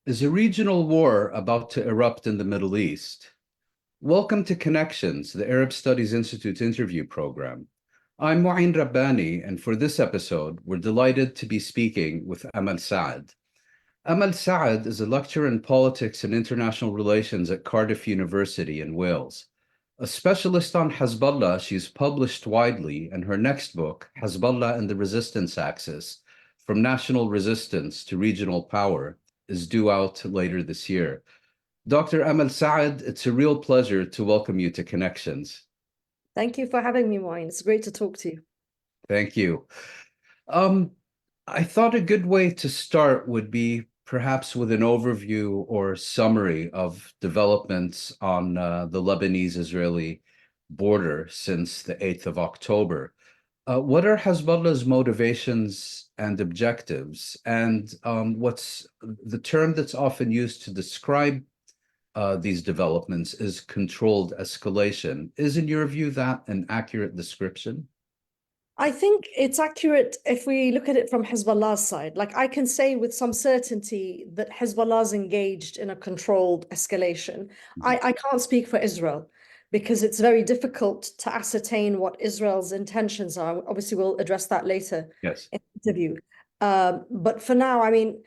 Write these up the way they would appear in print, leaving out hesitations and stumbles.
Is a regional war about to erupt in the Middle East? Welcome to Connections, the Arab Studies Institute interview program. I'm Mouin Rabbani, and for this episode, we're delighted to be speaking with Amal Saad. Amal Saad is a lecturer in politics and international relations at Cardiff University in Wales. A specialist on Hizbullah, she's published widely, and her next book, Hizbullah and the Resistance Axis, From National Resistance to Regional Power, is due out later this year. Dr. Amal Saad, it's a real pleasure to welcome you to Connections. Thank you for having me, Mouin. It's great to talk to you. Thank you. I thought a good way to start would be perhaps with an overview or summary of developments on the Lebanese-Israeli border since the 8th of October. What are Hezbollah's motivations and objectives? And what's the term that's often used to describe these developments is controlled escalation. Is, in your view, that an accurate description? I think it's accurate if we look at it from Hezbollah's side. Like, I can say with some certainty that Hezbollah's engaged in a controlled escalation. I can't speak for Israel, because it's very difficult to ascertain what Israel's intentions are. Obviously, we'll address that later in the interview. But for now, I mean,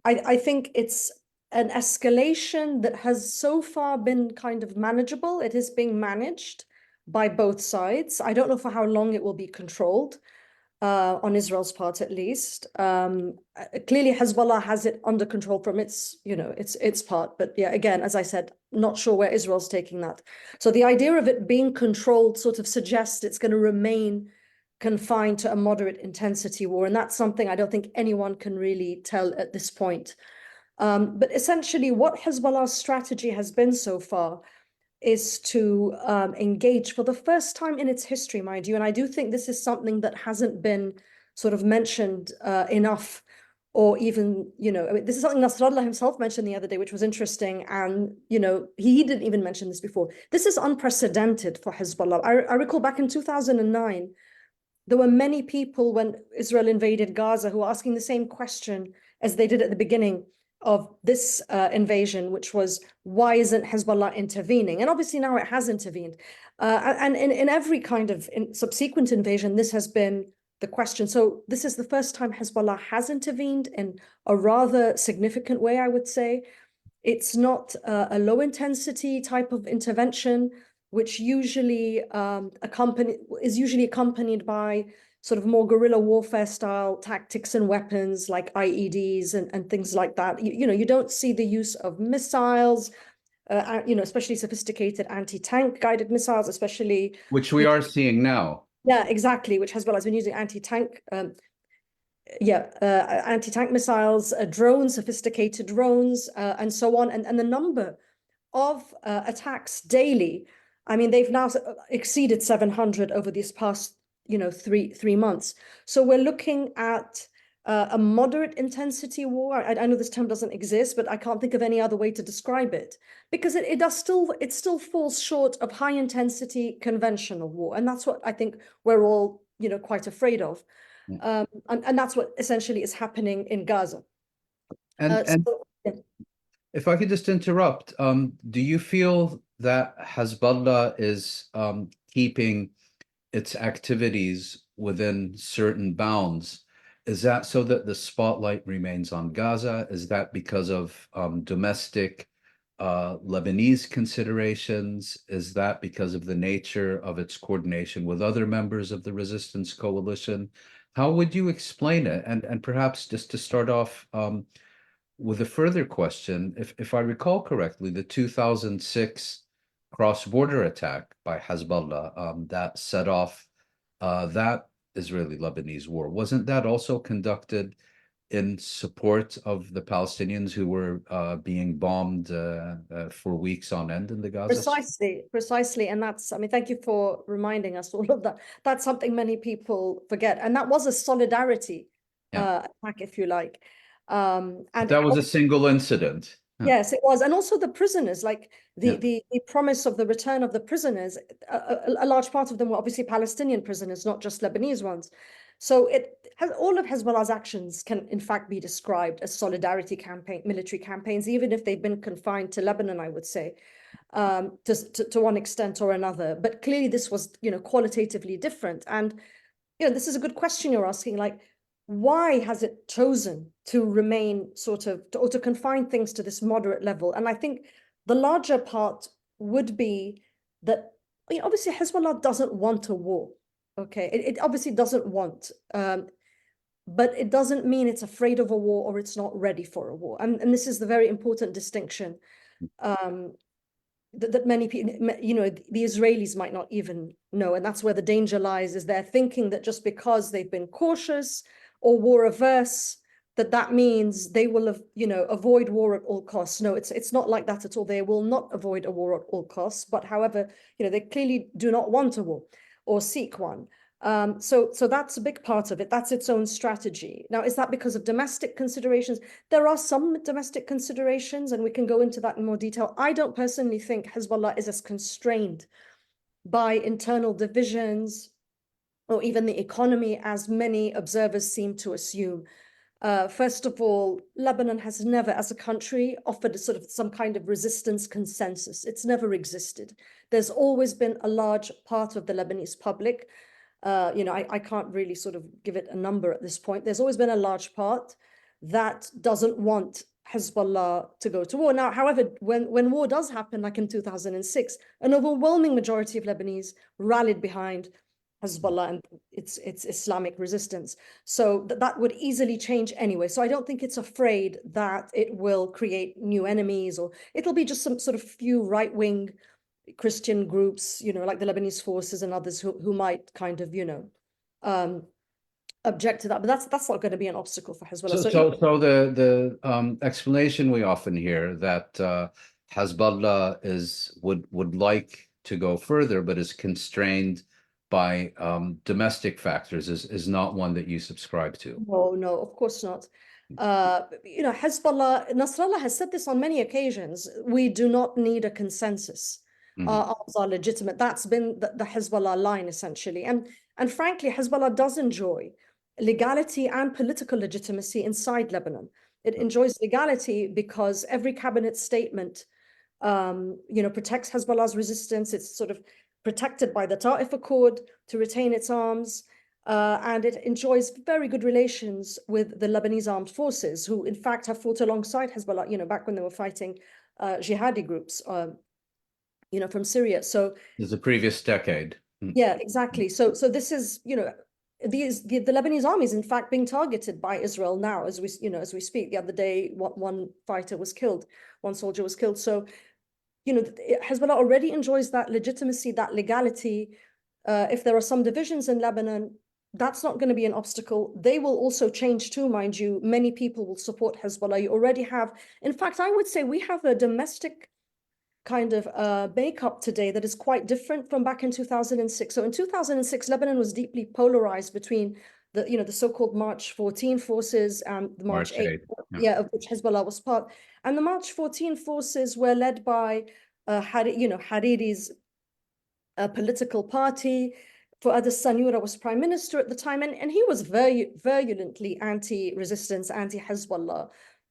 I think it's an escalation that has so far been kind of manageable. It is being managed by both sides. I don't know for how long it will be controlled, on Israel's part at least. Clearly, Hezbollah has it under control from its part. But yeah, again, as I said, not sure where Israel's taking that. So the idea of it being controlled sort of suggests it's going to remain confined to a moderate intensity war. And that's something I don't think anyone can really tell at this point. But essentially, what Hezbollah's strategy has been so far is to engage for the first time in its history, mind you. And I do think this is something that hasn't been sort of mentioned enough, or even, I mean, this is something Nasrallah himself mentioned the other day, which was interesting. And, he didn't even mention this before. This is unprecedented for Hezbollah. I recall back in 2009, there were many people when Israel invaded Gaza who were asking the same question as they did at the beginning of this invasion, which was, why isn't Hezbollah intervening? And obviously now it has intervened. And in every kind of subsequent invasion, this has been the question. So this is the first time Hezbollah has intervened in a rather significant way, I would say. It's not a low intensity type of intervention, which usually is usually accompanied by sort of more guerrilla warfare style tactics and weapons like IEDs and things like that. You don't see the use of missiles, especially sophisticated anti-tank guided missiles, especially. Which we are seeing now. Yeah, exactly. Which Hezbollah has been using anti-tank, anti-tank missiles, drones, sophisticated drones, and so on. And the number of attacks daily, I mean, they've now exceeded 700 over these past three months. So we're looking at a moderate intensity war. I know this term doesn't exist, but I can't think of any other way to describe it, because it still falls short of high intensity conventional war. And that's what I think we're all, quite afraid of. And that's what essentially is happening in Gaza. If I could just interrupt, do you feel that Hezbollah is keeping its activities within certain bounds? Is that so that the spotlight remains on Gaza? Is that because of domestic Lebanese considerations? Is that because of the nature of its coordination with other members of the resistance coalition? How would you explain it? And perhaps just to start off with a further question, if I recall correctly, the 2006 cross-border attack by Hezbollah that set off that Israeli-Lebanese war, wasn't that also conducted in support of the Palestinians who were being bombed for weeks on end in the Gaza? Precisely. And I mean, thank you for reminding us all of that. That's something many people forget. And that was a solidarity attack, if you like. And that was a single incident. Yes, it was. And also the prisoners, like the promise of the return of the prisoners, a large part of them were obviously Palestinian prisoners, not just Lebanese ones. So all of Hezbollah's actions can in fact be described as solidarity campaign, military campaigns, even if they've been confined to Lebanon, I would say, to one extent or another. But clearly this was, qualitatively different. And, this is a good question you're asking, like, why has it chosen to remain or to confine things to this moderate level? And I think the larger part would be that, obviously Hezbollah doesn't want a war. Okay, it obviously doesn't want, but it doesn't mean it's afraid of a war or it's not ready for a war. And this is the very important distinction that many people, the Israelis might not even know. And that's where the danger lies, is they're thinking that just because they've been cautious or war averse, that means they will have, avoid war at all costs. No, it's not like that at all. They will not avoid a war at all costs. But however, they clearly do not want a war or seek one. So that's a big part of it. That's its own strategy. Now, is that because of domestic considerations? There are some domestic considerations, and we can go into that in more detail. I don't personally think Hezbollah is as constrained by internal divisions or even the economy as many observers seem to assume. First of all, Lebanon has never, as a country, offered some kind of resistance consensus. It's never existed. There's always been a large part of the Lebanese public. I can't really give it a number at this point. There's always been a large part that doesn't want Hezbollah to go to war. Now, however, when war does happen, like in 2006, an overwhelming majority of Lebanese rallied behind Hezbollah and its Islamic resistance. So that would easily change anyway. So I don't think it's afraid that it will create new enemies, or it'll be just some few right-wing Christian groups, like the Lebanese forces and others who might object to that. But that's not going to be an obstacle for Hezbollah. So the explanation we often hear that Hezbollah would like to go further, but is constrained by domestic factors is not one that you subscribe to. No, of course not. Hezbollah, Nasrallah has said this on many occasions. We do not need a consensus. Our arms are legitimate. That's been the Hezbollah line, essentially. And frankly, Hezbollah does enjoy legality and political legitimacy inside Lebanon. It enjoys legality because every cabinet statement, protects Hezbollah's resistance. It's protected by the Ta'if Accord to retain its arms. And it enjoys very good relations with the Lebanese armed forces, who in fact have fought alongside Hezbollah, back when they were fighting jihadi groups, from Syria. So it's the previous decade. Yeah, exactly. So this is, the Lebanese army is in fact being targeted by Israel now as we speak. The other day, one fighter was killed, one soldier was killed. So, Hezbollah already enjoys that legitimacy, that legality. If there are some divisions in Lebanon, that's not going to be an obstacle. They will also change too, mind you. Many people will support Hezbollah. You already have, in fact, I would say we have a domestic kind of makeup today that is quite different from back in 2006. So in 2006, Lebanon was deeply polarized between the so-called March 14 forces and the March 8, of which Hezbollah was part. And the March 14 forces were led by Hariri's political party. Fuad al-Sanura was prime minister at the time, and he was virulently anti-resistance, anti-Hezbollah.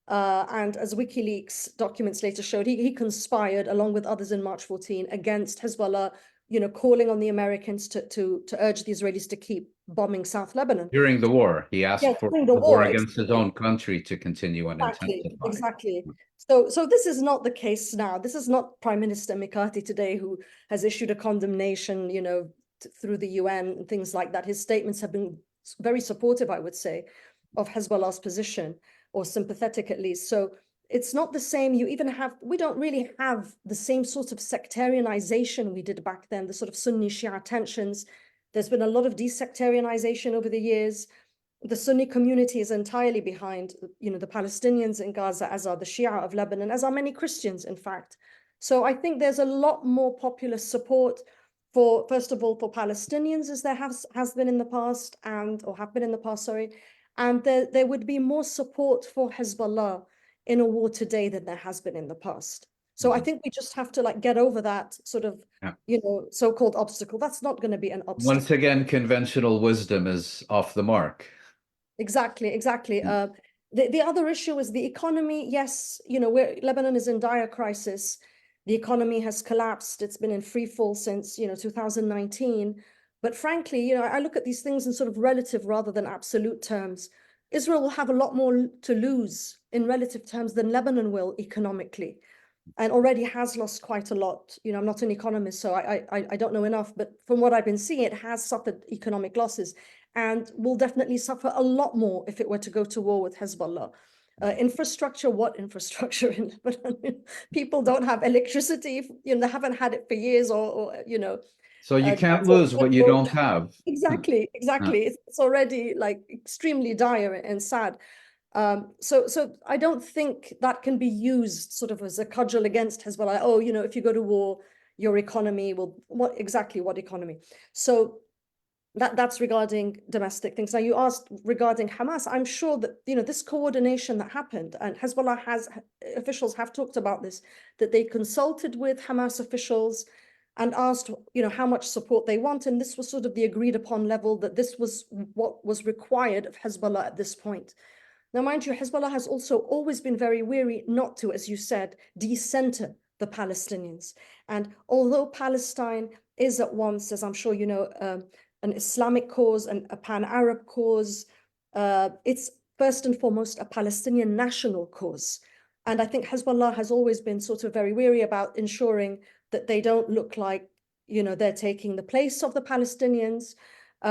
And as WikiLeaks documents later showed, he conspired along with others in March 14 against Hezbollah, calling on the Americans to urge the Israelis to keep bombing South Lebanon. During the war, he asked for the war against his own country to continue and intensify. Exactly. So this is not the case now. This is not Prime Minister Mikati today who has issued a condemnation, through the UN and things like that. His statements have been very supportive, I would say, of Hezbollah's position, or sympathetic at least. So it's not the same. We don't really have the same sort of sectarianization we did back then, the Sunni Shia tensions. There's been a lot of desectarianization over the years. The Sunni community is entirely behind, the Palestinians in Gaza, as are the Shia of Lebanon, as are many Christians, in fact. So I think there's a lot more popular support for, first of all, for Palestinians, as there has been in the past, or have been in the past, sorry. And there would be more support for Hezbollah in a war today than there has been in the past. So I think we just have to get over that so-called obstacle. That's not going to be an obstacle. Once again, conventional wisdom is off the mark. Exactly. The other issue is the economy. Yes, Lebanon is in dire crisis. The economy has collapsed. It's been in free fall since 2019. But frankly, I look at these things in sort of relative rather than absolute terms. Israel will have a lot more to lose in relative terms than Lebanon will economically, and already has lost quite a lot. I'm not an economist, so I don't know enough, but from what I've been seeing, it has suffered economic losses and will definitely suffer a lot more if it were to go to war with Hezbollah. Infrastructure, what infrastructure in Lebanon? People don't have electricity, they haven't had it for years, or So you can't lose what you don't have. Exactly. It's already like extremely dire and sad. So I don't think that can be used sort of as a cudgel against Hezbollah. Oh, if you go to war, your economy will, what economy? So that's regarding domestic things. Now, you asked regarding Hamas. I'm sure that this coordination that happened, and Hezbollah officials have talked about this, that they consulted with Hamas officials and asked how much support they want, and this was sort of the agreed upon level, that this was what was required of Hezbollah at this point. Now, mind you, Hezbollah has also always been very wary not to, as you said, decenter the Palestinians. And although Palestine is at once, as I'm sure you know, an Islamic cause and a pan-Arab cause, it's first and foremost a Palestinian national cause. And I think Hezbollah has always been sort of very wary about ensuring that they don't look like, they're taking the place of the Palestinians.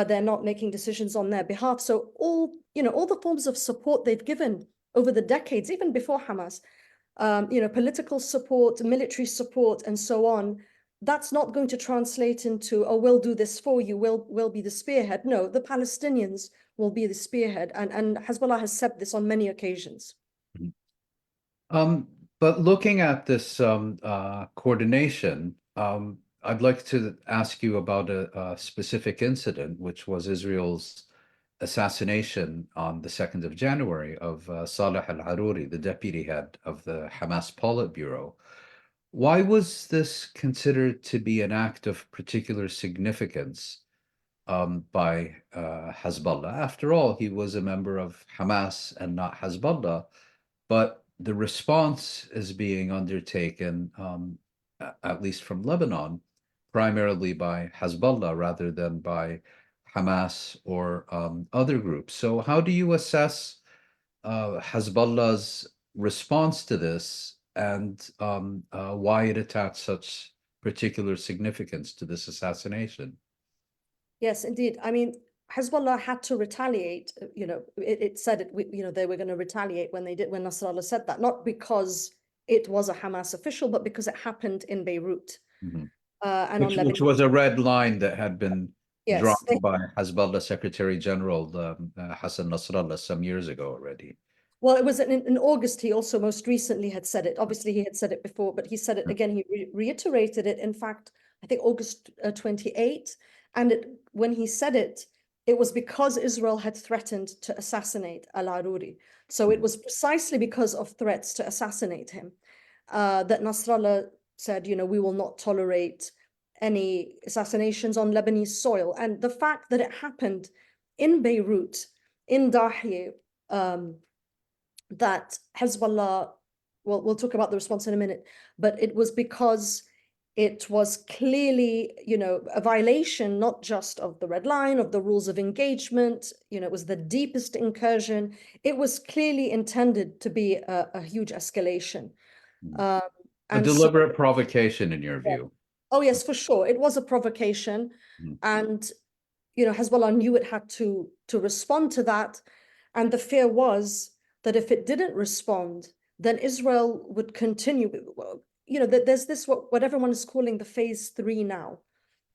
They're not making decisions on their behalf. So all the forms of support they've given over the decades, even before Hamas, political support, military support, and so on, that's not going to translate into, oh, we'll do this for you, we'll be the spearhead. No, the Palestinians will be the spearhead. And Hezbollah has said this on many occasions. But looking at this coordination, I'd like to ask you about a specific incident, which was Israel's assassination on the 2nd of January of Saleh al-Aruri, the deputy head of the Hamas Politburo. Why was this considered to be an act of particular significance by Hezbollah? After all, he was a member of Hamas and not Hezbollah, but the response is being undertaken, at least from Lebanon, primarily by Hezbollah rather than by Hamas or other groups. So how do you assess Hezbollah's response to this, and why it attached such particular significance to this assassination? Yes, indeed. I mean, Hezbollah had to retaliate. It said they were going to retaliate when Nasrallah said that, not because it was a Hamas official, but because it happened in Beirut. Mm-hmm. And which was a red line that had been drawn yes, by Hezbollah Secretary General Hassan Nasrallah some years ago already. Well, it was in August. He also most recently had said it. Obviously, he had said it before, but he said it again. He reiterated it. In fact, I think August 28. And when he said it, it was because Israel had threatened to assassinate al-Aruri. So it was precisely because of threats to assassinate him that Nasrallah said, we will not tolerate any assassinations on Lebanese soil. And the fact that it happened in Beirut, in Dahieh, that Hezbollah, well, we'll talk about the response in a minute, but it was because it was clearly, a violation, not just of the red line, of the rules of engagement. It was the deepest incursion. It was clearly intended to be a huge escalation. A deliberate provocation, in your view? Oh, yes, for sure. It was a provocation. And, Hezbollah knew it had to respond to that. And the fear was that if it didn't respond, then Israel would continue. There's this, what everyone is calling the phase 3 now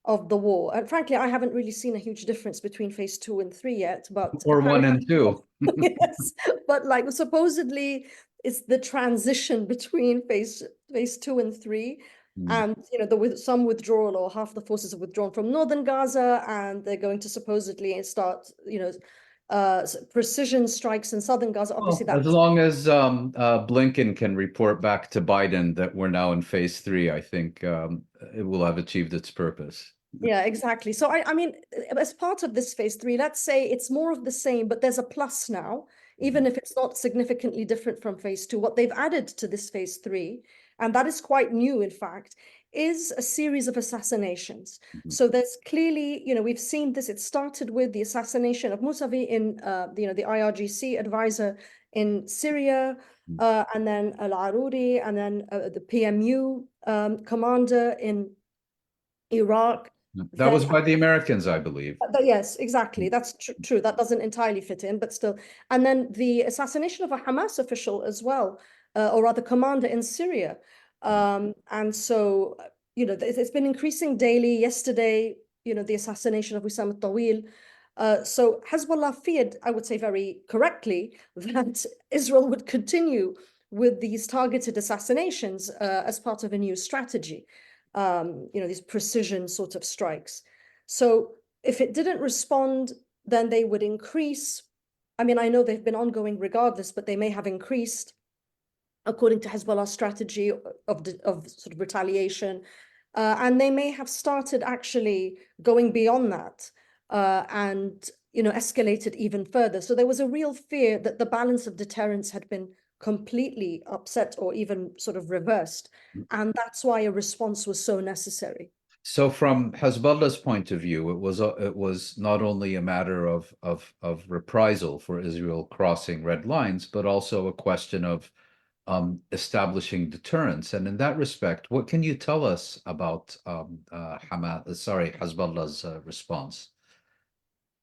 of the war. And frankly, I haven't really seen a huge difference between phase 2 and 3 yet, but or 1 and 2. Yes, but like supposedly it's the transition between phase 2 and 3. And some withdrawal, or half the forces have withdrawn from northern Gaza, and they're going to supposedly start precision strikes in southern Gaza. Obviously, as long as Blinken can report back to Biden that we're now in phase 3, I think it will have achieved its purpose. Yeah, exactly. So I mean, as part of this phase three, let's say it's more of the same, but there's a plus now, even if it's not significantly different from phase two. What they've added to this phase three, and that is quite new, in fact, is a series of assassinations. So there's clearly, we've seen this. It started with the assassination of Mousavi in, the IRGC advisor in Syria, and then Al-Aruri, and then the PMU commander in Iraq. That was Then, by the Americans, I believe. yes, exactly. That's true. That doesn't entirely fit in, but still. And then the assassination of a Hamas official as well, or rather commander in Syria. And so, it's been increasing daily. Yesterday, the assassination of Wissam al-Tawil. So Hezbollah feared, I would say very correctly, that Israel would continue with these targeted assassinations as part of a new strategy. These precision sort of strikes. So if it didn't respond, then they would increase. I mean, I know they've been ongoing regardless, but they may have increased according to Hezbollah's strategy of sort of retaliation. And they may have started actually going beyond that and, escalated even further. So there was a real fear that the balance of deterrence had been completely upset or even sort of reversed. And that's why a response was so necessary. So from Hezbollah's point of view, it was not only a matter of reprisal for Israel crossing red lines, but also a question of establishing deterrence. And in that respect, what can you tell us about Hezbollah's response?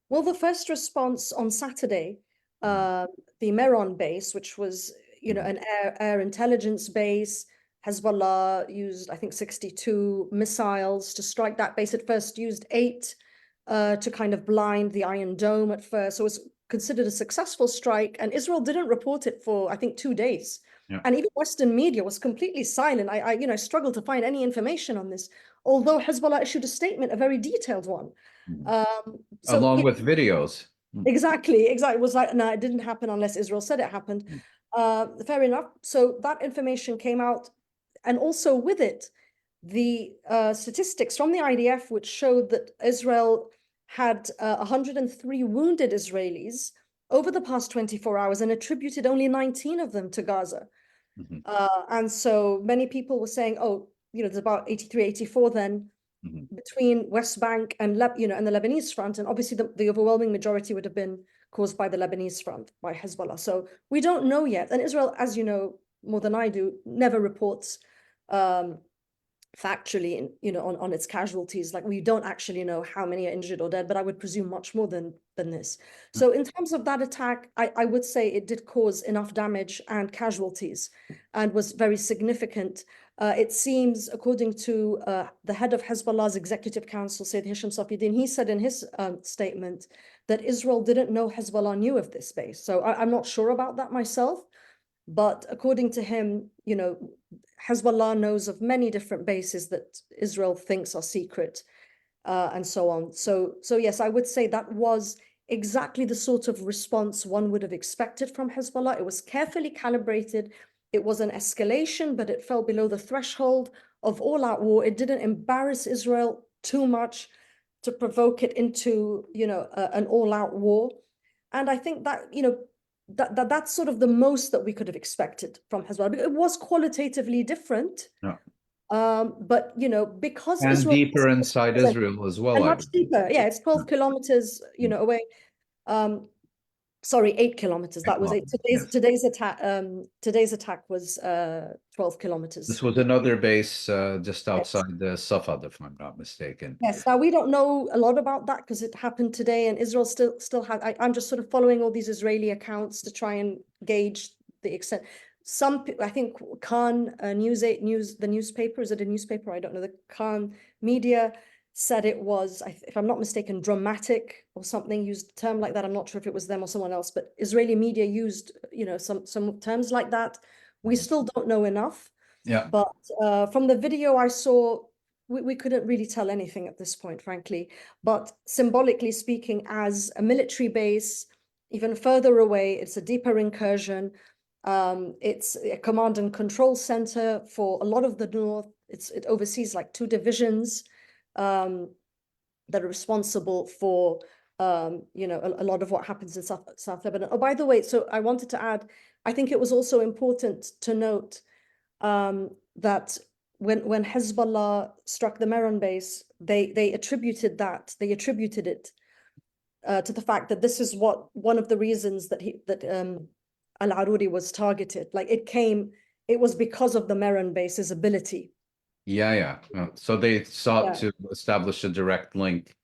Well, the first response on Saturday, the Meron base, which was, an air intelligence base, Hezbollah used, I think, 62 missiles to strike that base. It first used 8 to kind of blind the Iron Dome at first. So it was considered a successful strike. And Israel didn't report it for, I think, 2 days. Yeah. And even Western media was completely silent. I struggled to find any information on this, although Hezbollah issued a statement, a very detailed one. So, Along with videos. exactly. It was like, no, it didn't happen unless Israel said it happened. Fair enough. So that information came out, and also with it, the statistics from the IDF, which showed that Israel had 103 wounded Israelis over the past 24 hours and attributed only 19 of them to Gaza. And so many people were saying, oh, there's about 83, 84 then between West Bank and and the Lebanese front, and obviously the overwhelming majority would have been caused by the Lebanese front, by Hezbollah. So we don't know yet. And Israel, as you know more than I do, never reports factually, on its casualties. Like, we don't actually know how many are injured or dead, but I would presume much more than this. So in terms of that attack, I would say it did cause enough damage and casualties and was very significant. It seems, according to the head of Hezbollah's executive council, Sayyid Hisham Safieddin, he said in his statement that Israel didn't know Hezbollah knew of this base. So I'm not sure about that myself. But according to him, Hezbollah knows of many different bases that Israel thinks are secret, and so on. So yes, I would say that was exactly the sort of response one would have expected from Hezbollah. It was carefully calibrated. It was an escalation, but it fell below the threshold of all-out war. It didn't embarrass Israel too much to provoke it into, an all-out war. And I think that, that's sort of the most that we could have expected from Hezbollah. It was qualitatively different. Yeah. But because And Israel deeper inside Israel as well, and I much deeper, yeah, it's 12 kilometers, away. Sorry, 8 kilometers. That was 8. Today's attack was 12 kilometers. This was another base just outside the Safad, if I'm not mistaken. Yes. Now, we don't know a lot about that because it happened today, and Israel still has. I'm just sort of following all these Israeli accounts to try and gauge the extent. I think Khan the newspaper, is it a newspaper? I don't know. The Khan media said it was, if I'm not mistaken, dramatic or something, used a term like that. I'm not sure if it was them or someone else, but Israeli media used, some terms like that. We still don't know enough. Yeah. But from the video I saw, we couldn't really tell anything at this point, frankly. But symbolically speaking, as a military base, even further away, it's a deeper incursion. It's a command and control center for a lot of the north. It oversees like 2 divisions. that are responsible for you know, a lot of what happens in South Lebanon. Oh, by the way, so I wanted to add, I think it was also important to note that when Hezbollah struck the Meron base, they attributed it to the fact that this is one of the reasons that Al-Aruri was targeted. Like it was because of the Meron base's ability. Yeah. So they sought Yeah. to establish a direct link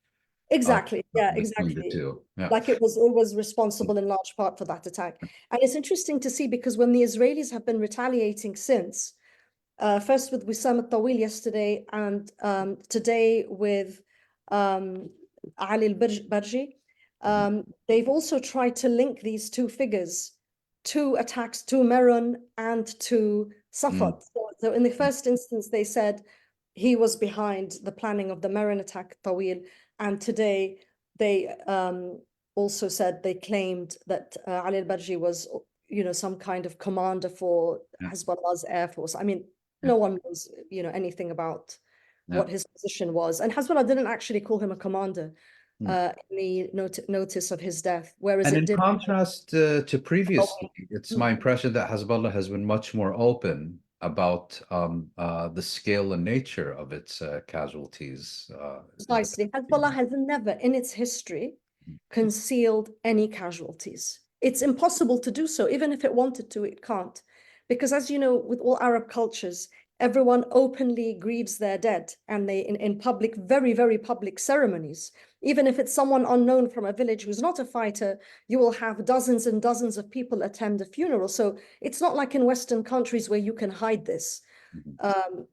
Exactly. Yeah, between the exactly. two. Yeah. Like it was responsible in large part for that attack. And it's interesting to see because when the Israelis have been retaliating since, first with Wissam al-Tawil yesterday and today with Ali al-Barji, they've also tried to link these two figures to attacks to Meron and to Safad. So in the first instance, they said he was behind the planning of the Meron attack, Tawil, and today they also said they claimed that Ali al-Barji was, you know, some kind of commander for Hezbollah's air force. I mean, no one knows, you know, anything about what his position was. And Hezbollah didn't actually call him a commander in the notice of his death, whereas And it in did. contrast to previously, it's my impression that Hezbollah has been much more open about the scale and nature of its casualties. Precisely. Hezbollah has never in its history concealed any casualties. It's impossible to do so. Even if it wanted to, it can't. Because as you know, with all Arab cultures, everyone openly grieves their dead and they in public, very, very public ceremonies. Even if it's someone unknown from a village who's not a fighter, you will have dozens and dozens of people attend a funeral. So it's not like in Western countries where you can hide this.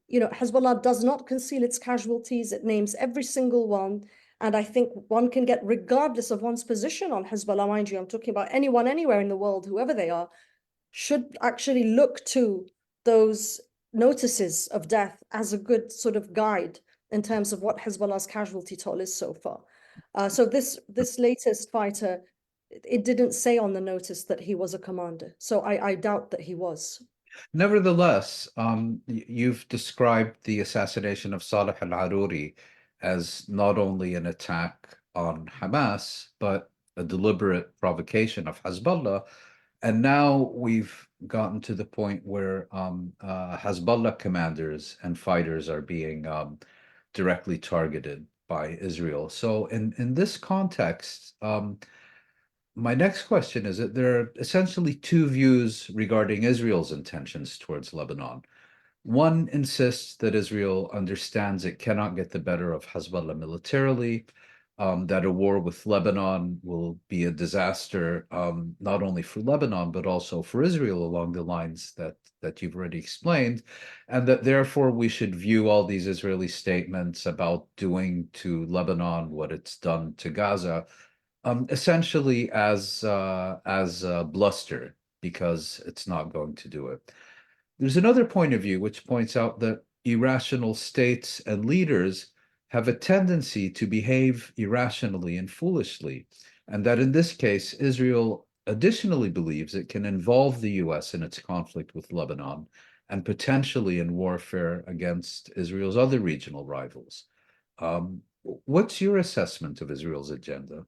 You know, Hezbollah does not conceal its casualties. It names every single one. And I think one can get, regardless of one's position on Hezbollah, mind you, I'm talking about anyone, anywhere in the world, whoever they are, should actually look to those notices of death as a good sort of guide in terms of what Hezbollah's casualty toll is so far. So this latest fighter, it didn't say on the notice that he was a commander. So I doubt that he was. Nevertheless, you've described the assassination of Saleh al-Aruri as not only an attack on Hamas, but a deliberate provocation of Hezbollah. And now we've gotten to the point where Hezbollah commanders and fighters are being directly targeted by Israel. So in this context, my next question is that there are essentially two views regarding Israel's intentions towards Lebanon. One insists that Israel understands it cannot get the better of Hezbollah militarily, that a war with Lebanon will be a disaster, not only for Lebanon, but also for Israel along the lines that you've already explained, and that therefore we should view all these Israeli statements about doing to Lebanon what it's done to Gaza essentially as bluster because it's not going to do it. There's another point of view which points out that irrational states and leaders have a tendency to behave irrationally and foolishly, and that in this case, Israel additionally believes it can involve the US in its conflict with Lebanon and potentially in warfare against Israel's other regional rivals. What's your assessment of Israel's agenda?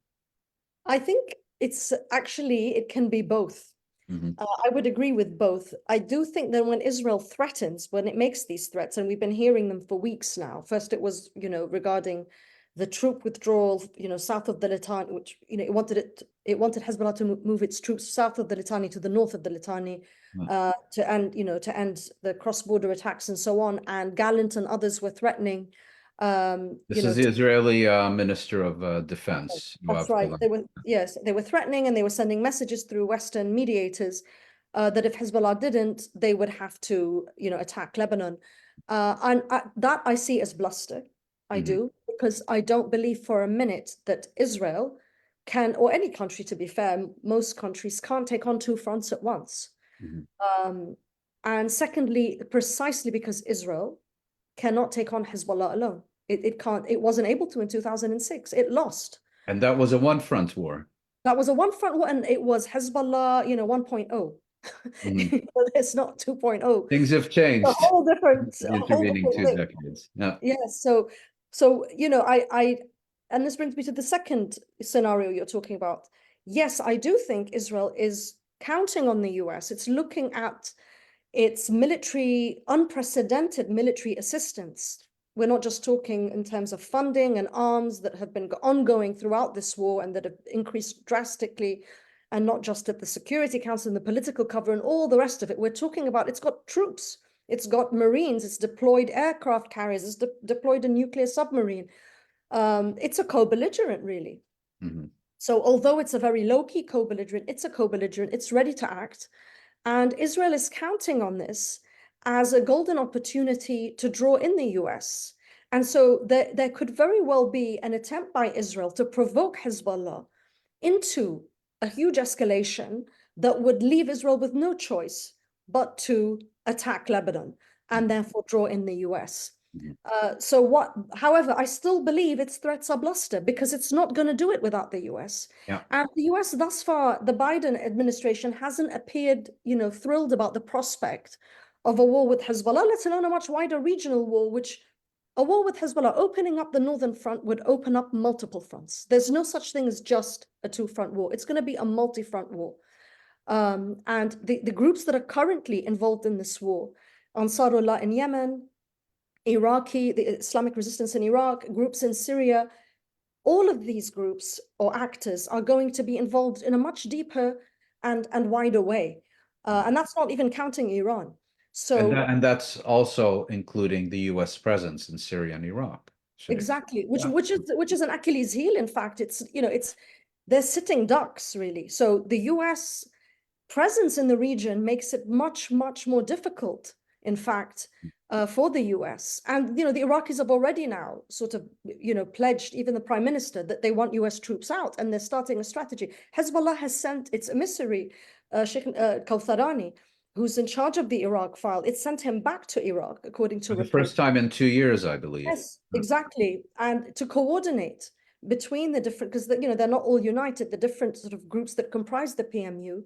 I think it's actually, it can be both. I would agree with both. I do think that when Israel threatens, when it makes these threats, and we've been hearing them for weeks now, first it was, you know, regarding the troop withdrawal, you know, south of the Litani, which, you know, it wanted Hezbollah to move its troops south of the Litani to the north of the Litani, to end, you know, to end the cross-border attacks and so on. And Gallant and others were threatening. This is the Israeli Minister of Defense. That's right. They were threatening and they were sending messages through Western mediators that if Hezbollah didn't, they would have to, you know, attack Lebanon. And that I see as bluster. I do, because I don't believe for a minute that Israel can, or any country, to be fair, most countries can't take on two fronts at once. And secondly, precisely because Israel cannot take on Hezbollah alone. It can't, it wasn't able to in 2006. It lost. And that was a one-front war. That was a one-front war, and it was Hezbollah, you know, 1.0. It's not 2.0. Things have changed. A whole different, intervening 2 decades. No. Yes. So, you know, and this brings me to the second scenario you're talking about. Yes, I do think Israel is counting on the US. It's looking at its unprecedented military assistance. We're not just talking in terms of funding and arms that have been ongoing throughout this war and that have increased drastically, and not just at the Security Council and the political cover and all the rest of it. We're talking about it's got troops, it's got Marines, it's deployed aircraft carriers, it's deployed a nuclear submarine. It's a co-belligerent, really. Mm-hmm. So although it's a very low-key co-belligerent, it's a co-belligerent, it's ready to act. And Israel is counting on this as a golden opportunity to draw in the US. And so there could very well be an attempt by Israel to provoke Hezbollah into a huge escalation that would leave Israel with no choice but to attack Lebanon and therefore draw in the US. However, I still believe its threats are bluster because it's not going to do it without the US. Yeah. And the US thus far, the Biden administration hasn't appeared, thrilled about the prospect of a war with Hezbollah, let alone a much wider regional war, which a war with Hezbollah opening up the northern front would open up multiple fronts. There's no such thing as just a two-front war. It's going to be a multi-front war. And the groups that are currently involved in this war, Ansarullah in Yemen, the Islamic resistance in Iraq, groups in Syria, all of these groups or actors are going to be involved in a much deeper and wider way. And that's not even counting Iran. So and that's also including the US presence in Syria and Iraq. Exactly, which is an Achilles heel. In fact, they're sitting ducks, really. So the US presence in the region makes it much, much more difficult, in fact, for the US. And, the Iraqis have already now sort of, pledged, even the prime minister, that they want US troops out, and they're starting a strategy. Hezbollah has sent its emissary, Sheikh Kawtharani, who's in charge of the Iraq file. It sent him back to Iraq, according to For the first time in 2 years, I believe. Yes, exactly. And to coordinate between the different, because they're not all united, the different sort of groups that comprise the PMU,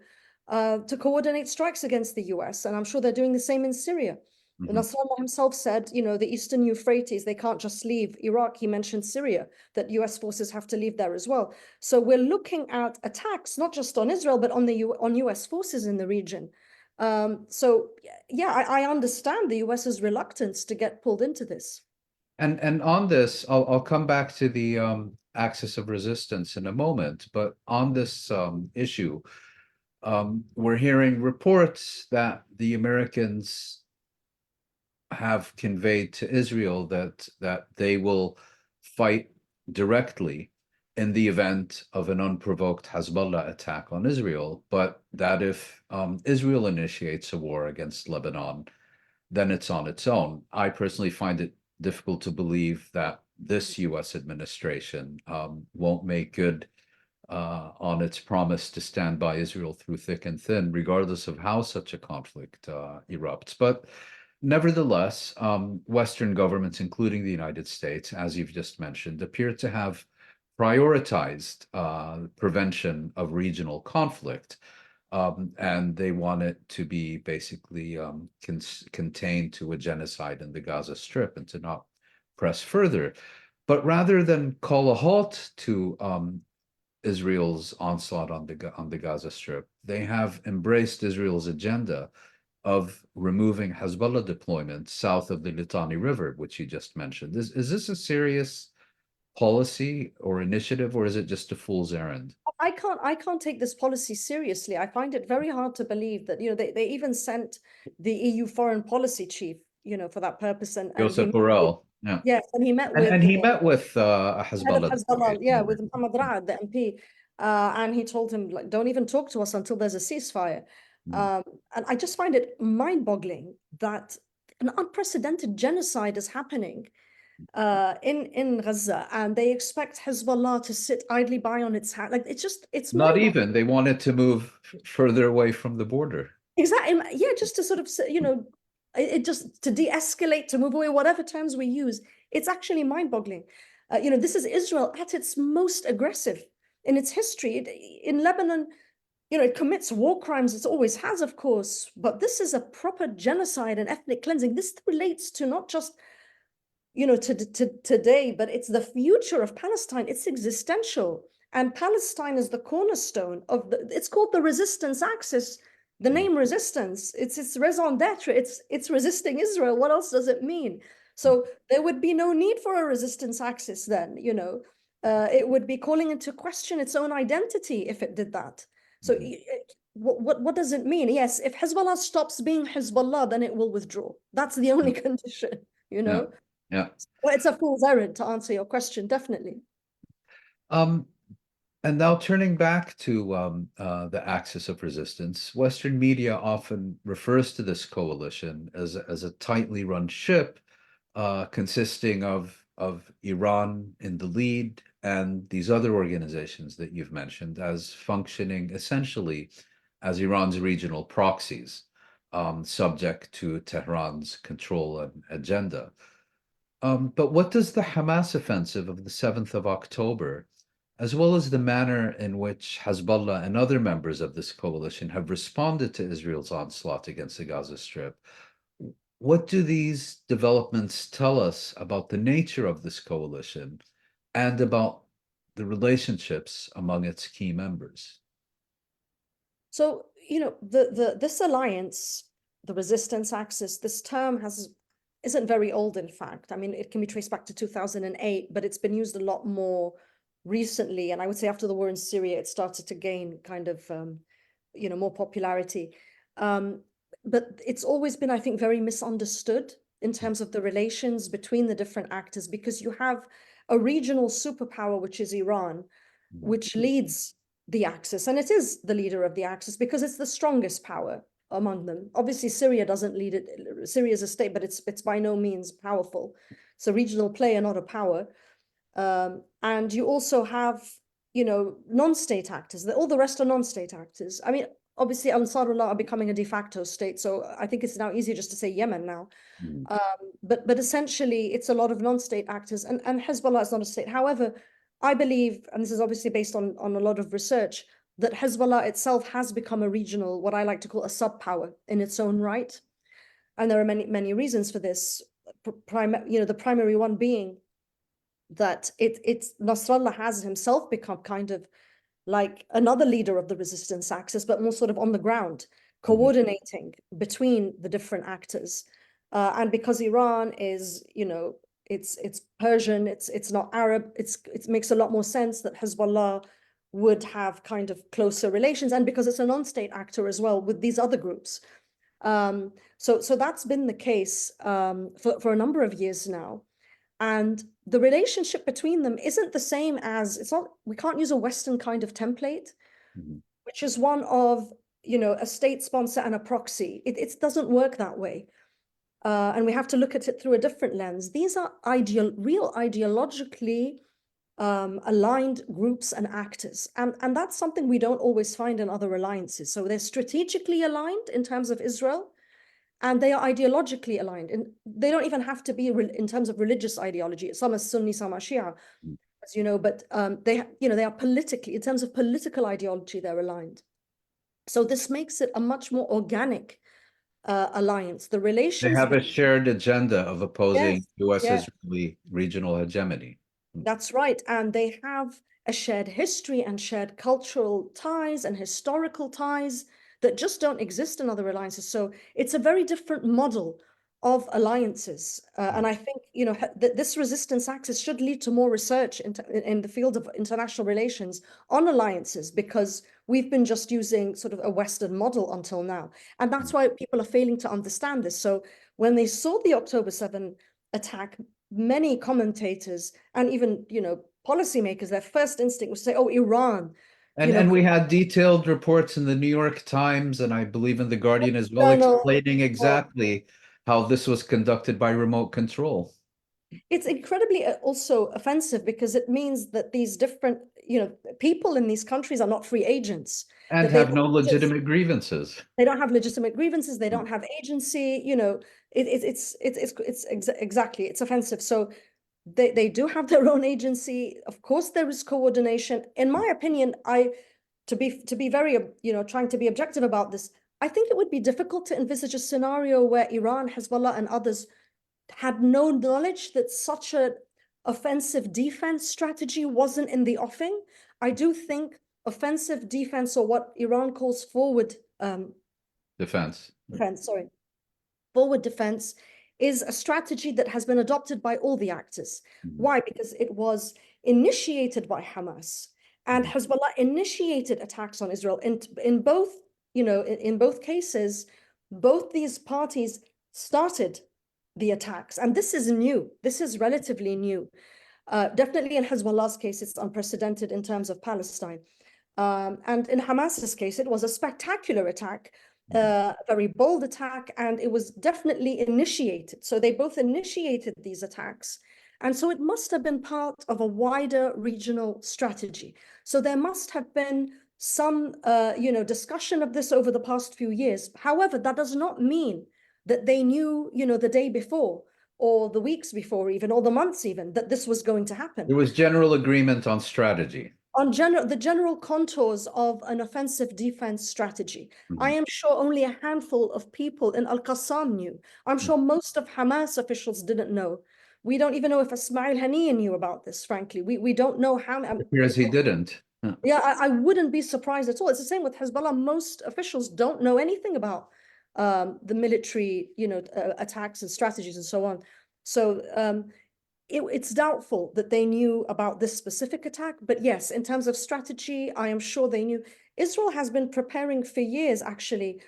to coordinate strikes against the US. And I'm sure they're doing the same in Syria. Mm-hmm. Nasrallah himself said, the Eastern Euphrates, they can't just leave Iraq. He mentioned Syria, that US forces have to leave there as well. So we're looking at attacks, not just on Israel, but on US forces in the region. So yeah, I understand the US's reluctance to get pulled into this. And on this, I'll come back to the axis of resistance in a moment, but on this issue, we're hearing reports that the Americans have conveyed to Israel that they will fight directly in the event of an unprovoked Hezbollah attack on Israel, but that if Israel initiates a war against Lebanon, then it's on its own. I personally find it difficult to believe that this US administration won't make good on its promise to stand by Israel through thick and thin, regardless of how such a conflict erupts. But nevertheless, Western governments, including the United States, as you've just mentioned, appear to have prioritized prevention of regional conflict. And they want it to be basically contained to a genocide in the Gaza Strip and to not press further. But rather than call a halt to Israel's onslaught on the Gaza Strip, they have embraced Israel's agenda of removing Hezbollah deployments south of the Litani River, which you just mentioned. Is this a serious policy or initiative, or is it just a fool's errand? I can't take this policy seriously. I find it very hard to believe that, they even sent the EU foreign policy chief, for that purpose. And Joseph Borrell. Yeah. Yes, and he met and with he met with a Hezbollah, Hezbollah. with Mohammed Raad, the MP, and he told him, like, don't even talk to us until there's a ceasefire. And I just find it mind-boggling that an unprecedented genocide is happening in Gaza, and they expect Hezbollah to sit idly by on its hand. Like, it's Not even. They wanted to move further away from the border. Exactly. Yeah, just to sort of, it just to de-escalate, to move away, whatever terms we use. It's actually mind-boggling. This is Israel at its most aggressive in its history. In Lebanon, it commits war crimes. It always has, of course, but this is a proper genocide and ethnic cleansing. This relates to not just today, but it's the future of Palestine. It's existential. And Palestine is the cornerstone of it's called the resistance axis. The name resistance, it's raison d'etre. It's resisting Israel. What else does it mean? So there would be no need for a resistance axis then, it would be calling into question its own identity if it did that. So what does it mean? Yes, if Hezbollah stops being Hezbollah, then it will withdraw. That's the only condition, Yeah. Yeah. Well, it's a fool's errand to answer your question, definitely. And now turning back to the axis of resistance, Western media often refers to this coalition as a tightly run ship consisting of Iran in the lead and these other organizations that you've mentioned as functioning essentially as Iran's regional proxies, subject to Tehran's control and agenda. But what does the Hamas offensive of the 7th of October, as well as the manner in which Hezbollah and other members of this coalition have responded to Israel's onslaught against the Gaza Strip, what do these developments tell us about the nature of this coalition and about the relationships among its key members? So, this alliance, the resistance axis, this term isn't very old, in fact. I mean, it can be traced back to 2008, but it's been used a lot more recently. And I would say after the war in Syria, it started to gain kind of, more popularity. But it's always been, I think, very misunderstood in terms of the relations between the different actors, because you have a regional superpower, which is Iran, which leads the axis, and it is the leader of the axis because it's the strongest power among them. Obviously, Syria doesn't lead it. Syria is a state, but it's by no means powerful. It's a regional player, not a power. And you also have, non-state actors. All the rest are non-state actors. I mean, obviously, Ansarullah are becoming a de facto state, so I think it's now easier just to say Yemen now. But essentially, it's a lot of non-state actors, and Hezbollah is not a state. However, I believe, and this is obviously based on a lot of research, that Hezbollah itself has become a regional, what I like to call a sub-power in its own right. And there are many reasons for this. The primary one being that Nasrallah has himself become kind of like another leader of the resistance axis, but more sort of on the ground, coordinating between the different actors. And because Iran is, it's Persian, it's not Arab, it makes a lot more sense that Hezbollah would have kind of closer relations, and because it's a non-state actor as well with these other groups. So that's been the case for a number of years now. And the relationship between them isn't the same as, we can't use a Western kind of template, which is one of, a state sponsor and a proxy. It doesn't work that way. And we have to look at it through a different lens. These are real ideologically aligned groups and actors. And that's something we don't always find in other alliances. So they're strategically aligned in terms of Israel, and they are ideologically aligned. And they don't even have to be in terms of religious ideology. Some are Sunni, some are Shia, as you know, but they are politically, in terms of political ideology, they're aligned. So this makes it a much more organic alliance. The relations— They have a shared agenda of opposing Yes. US-Israeli regional hegemony. That's right. And they have a shared history and shared cultural ties and historical ties that just don't exist in other alliances. So it's a very different model of alliances. And I think, this resistance axis should lead to more research in the field of international relations on alliances, because we've been just using sort of a Western model until now. And that's why people are failing to understand this. So when they saw the October 7 attack, many commentators and even, policymakers, their first instinct was to say, oh, Iran. And we had detailed reports in the New York Times, and I believe in the Guardian as well, explaining exactly how this was conducted by remote control. It's incredibly also offensive, because it means that these different, people in these countries are not free agents. And have no legitimate grievances. They don't have legitimate grievances. They don't have agency. Exactly, it's offensive. So they do have their own agency. Of course, there is coordination. In my opinion, to be very, trying to be objective about this, I think it would be difficult to envisage a scenario where Iran, Hezbollah, and others had no knowledge that such a offensive defense strategy wasn't in the offing. I do think offensive defense, or what Iran calls forward defense. Forward defense, is a strategy that has been adopted by all the actors. Why? Because it was initiated by Hamas, and Hezbollah initiated attacks on Israel. In both, in both cases, both these parties started the attacks, and this is new. This is relatively new. Definitely in Hezbollah's case, it's unprecedented in terms of Palestine. And in Hamas's case, it was a spectacular attack, a very bold attack, and it was definitely initiated. So they both initiated these attacks. And so it must have been part of a wider regional strategy. So there must have been some, discussion of this over the past few years. However, that does not mean that they knew, the day before, or the weeks before even, or the months even, that this was going to happen. There was general agreement on strategy. On the general contours of an offensive defense strategy. I am sure only a handful of people in Al-Qassam knew. I'm sure most of Hamas officials didn't know. We don't even know if Ismail Haniyeh knew about this, frankly. We don't know how. It appears he didn't. Yeah, I wouldn't be surprised at all. It's the same with Hezbollah. Most officials don't know anything about the military, attacks and strategies and so on. So it's doubtful that they knew about this specific attack. But yes, in terms of strategy, I am sure they knew. Israel has been preparing for years, actually,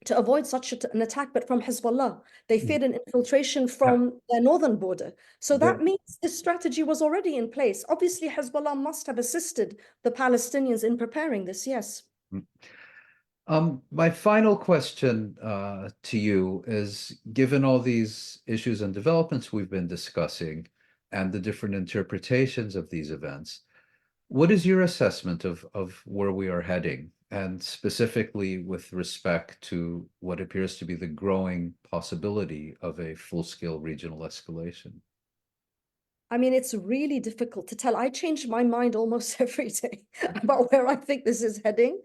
to avoid such an attack, but from Hezbollah. They feared an infiltration from their northern border. So that means this strategy was already in place. Obviously, Hezbollah must have assisted the Palestinians in preparing this, yes. My final question to you is, given all these issues and developments we've been discussing and the different interpretations of these events, what is your assessment of where we are heading, and specifically with respect to what appears to be the growing possibility of a full-scale regional escalation? I mean, it's really difficult to tell. I change my mind almost every day about where I think this is heading,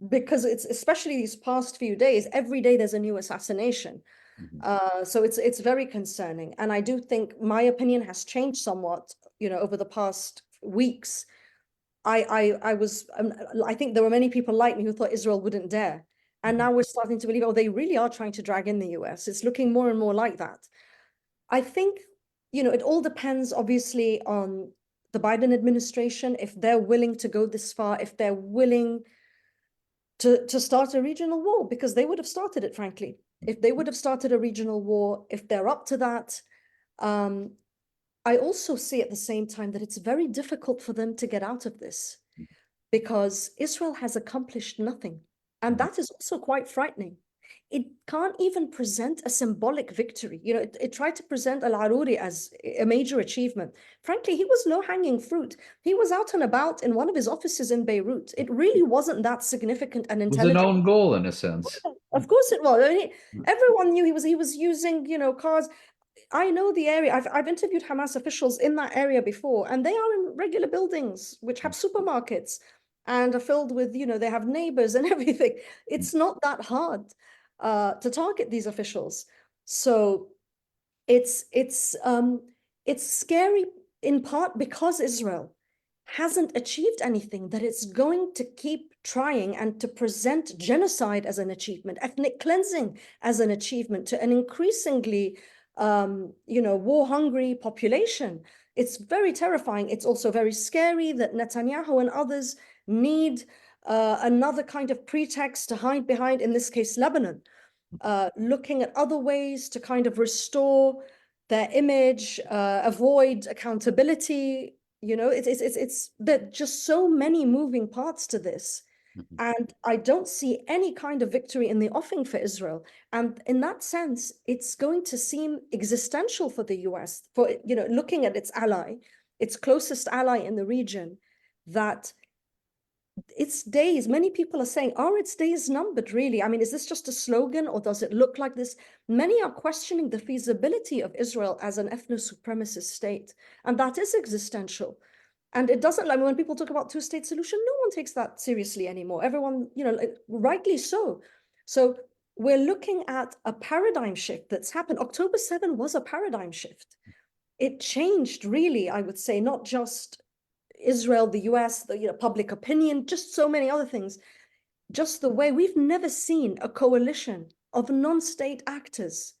because it's, especially these past few days, every day there's a new assassination. So it's very concerning. And I do think my opinion has changed somewhat, over the past weeks. I think there were many people like me who thought Israel wouldn't dare. And now we're starting to believe, oh, they really are trying to drag in the US. It's looking more and more like that. I think, it all depends, obviously, on the Biden administration, if they're willing to go this far, if they're willing to start a regional war, because they would have started it, frankly. If they would have started a regional war, if they're up to that. I also see at the same time that it's very difficult for them to get out of this, because Israel has accomplished nothing. And that is also quite frightening. It can't even present a symbolic victory. It tried to present Al-Aruri as a major achievement. Frankly, he was low-hanging fruit. He was out and about in one of his offices in Beirut. It really wasn't that significant and intelligent. It was an own goal, in a sense. Of course it was. I mean, everyone knew he was using, cars. I know the area. I've interviewed Hamas officials in that area before, and they are in regular buildings which have supermarkets and are filled with, they have neighbors and everything. It's not that hard to target these officials. So it's scary in part because Israel hasn't achieved anything, that it's going to keep trying and to present genocide as an achievement, ethnic cleansing as an achievement to an increasingly war-hungry population. It's very terrifying. It's also very scary that Netanyahu and others need another kind of pretext to hide behind, in this case, Lebanon, looking at other ways to kind of restore their image, avoid accountability. There are just so many moving parts to this. And I don't see any kind of victory in the offing for Israel. And in that sense, it's going to seem existential for the US, for, looking at its ally, its closest ally in the region, that its days, many people are saying, are its days numbered, really? I mean, is this just a slogan, or does it look like this? Many are questioning the feasibility of Israel as an ethno-supremacist state. And that is existential. And it doesn't, like, when people talk about two-state solution, no one takes that seriously anymore. Everyone, rightly so. So we're looking at a paradigm shift that's happened. October 7 was a paradigm shift. It changed, really, I would say, not just Israel, the US, the public opinion, just so many other things. Just the way we've never seen a coalition of non-state actors,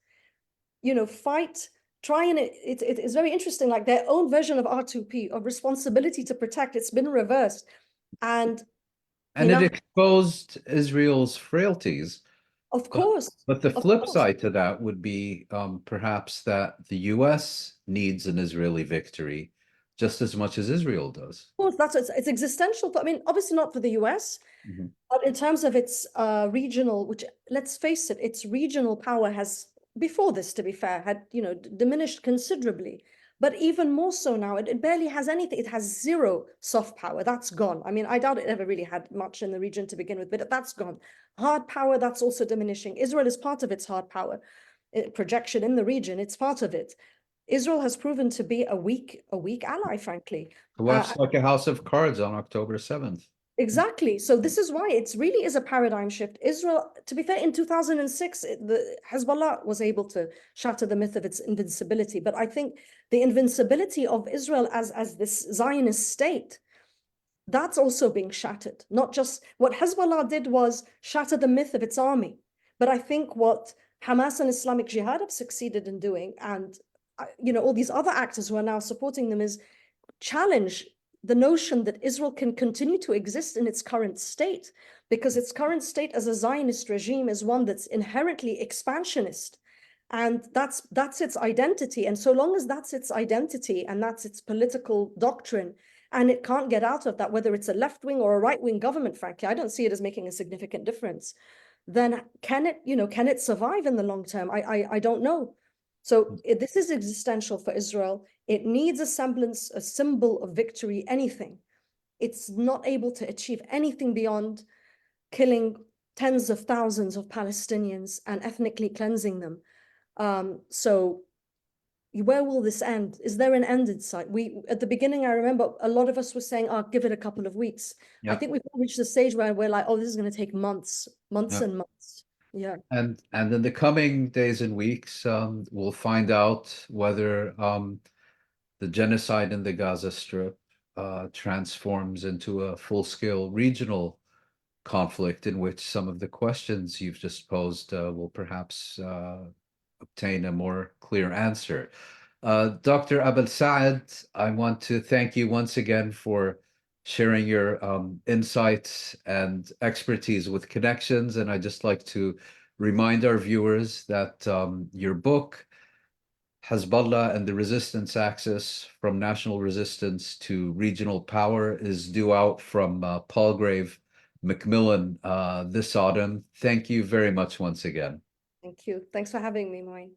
fight, try, and it's very interesting, like their own version of R2P, of responsibility to protect. It's been reversed. And it exposed Israel's frailties. Of course. But the Of flip course. side to that would be perhaps that the US needs an Israeli victory just as much as Israel does. Of course, it's existential. I mean, obviously not for the US, but in terms of its regional, which, let's face it, its regional power has, before this, to be fair, had diminished considerably. But even more so now, it barely has anything. It has zero soft power. That's gone. I mean, I doubt it ever really had much in the region to begin with, but that's gone. Hard power, that's also diminishing. Israel is part of its hard power projection in the region. It's part of it. Israel has proven to be a weak ally, frankly. Collapsed like a house of cards on October 7th. Exactly. So this is why it really is a paradigm shift. Israel, to be fair, in 2006, the Hezbollah was able to shatter the myth of its invincibility. But I think the invincibility of Israel as this Zionist state, that's also being shattered. Not just what Hezbollah did was shatter the myth of its army. But I think what Hamas and Islamic Jihad have succeeded in doing, and all these other actors who are now supporting them, is challenge the notion that Israel can continue to exist in its current state, because its current state as a Zionist regime is one that's inherently expansionist. And that's its identity. And so long as that's its identity and that's its political doctrine, and it can't get out of that, whether it's a left-wing or a right-wing government, frankly, I don't see it as making a significant difference, then can it survive in the long term? I don't know. So this is existential for Israel. It needs a semblance, a symbol of victory, anything. It's not able to achieve anything beyond killing tens of thousands of Palestinians and ethnically cleansing them. So where will this end? Is there an end in sight? At the beginning, I remember a lot of us were saying, "Oh, give it a couple of weeks." Yeah. I think we've reached the stage where we're like, "Oh, this is going to take months and months." Yeah. And in the coming days and weeks, we'll find out whether the genocide in the Gaza Strip transforms into a full-scale regional conflict in which some of the questions you've just posed will perhaps obtain a more clear answer. Dr. Amal Saad, I want to thank you once again for sharing your insights and expertise with Connections. And I'd just like to remind our viewers that your book, Hezbollah and the Resistance Axis from National Resistance to Regional Power, is due out from Palgrave-Macmillan this autumn. Thank you very much once again. Thank you. Thanks for having me, Mouin.